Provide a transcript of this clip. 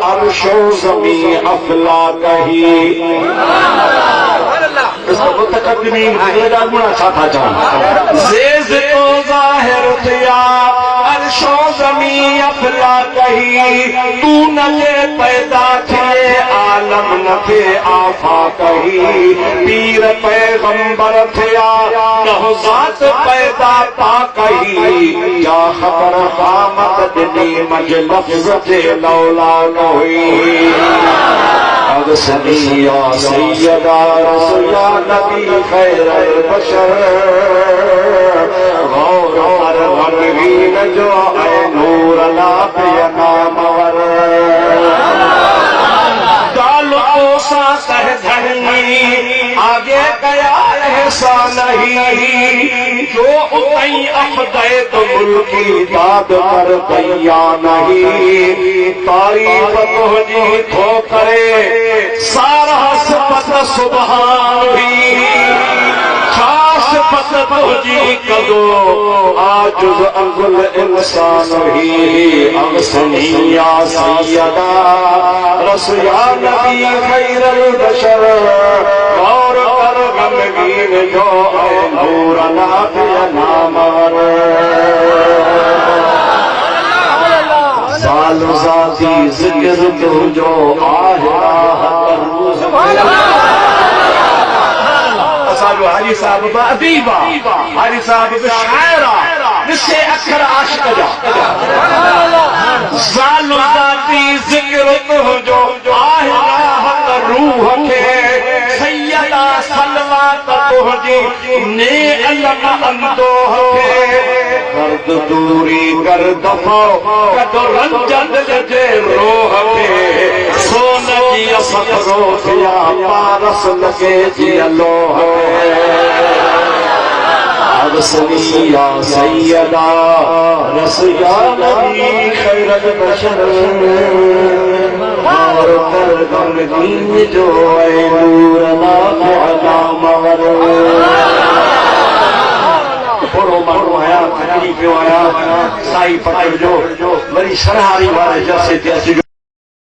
عرش و زمین افلاک ہی اس کو متقدمین گزردار منا چاہتا جان زیز تو ظاہر تیا عرش و زمین افلاک ہی تو نہ پیدا تھے عالم نہ تھے آفاق ہی پیر پیغمبر تھیا نہ ذات پیدا پاک ہی کیا خبر قامت دنی مجلس تھے لولا ہوئی اغسنی یا سیدہ رسول یا نبی خیر البشر غور پر غمگین جو اے نور لا پینا مور دالو سا سہ دھنی آگے گیا احسان نہیں جو اتائی افدائے تو ملکی داد پر دیا نہیں تعریف تجھی تو کرے سارا صفت سبحان بھی صفت تجھی کدو آجز انگل انسان ہی اغسنی یا سیدہ رسول یا نبی خیر البشر اور کر غمگین جو اے نور نافع نامور ذال ذاتی ذکر تو جو آہرہ حاجی صاحب ادیبہ حاجی صاحب شاعرہ نشے اکھر عاشق جا ذال ذاتی ذکر تو جو آہرہ روح کے سیدہ صلوات تہجی نے علم اندوہ کے کرد دوری کر دفع کدو رنجد لجے روح کے سونا کی اصد روح یا پارس لگے جی اللہ اغسنی یا سیدہ رسول یا نبی خیر البشر اور کر غمگین جو اے نور نافع نامور پڑھو مانو آیا تکلیف آیا سائی پکڑ جو وری شرحاری والے جیسے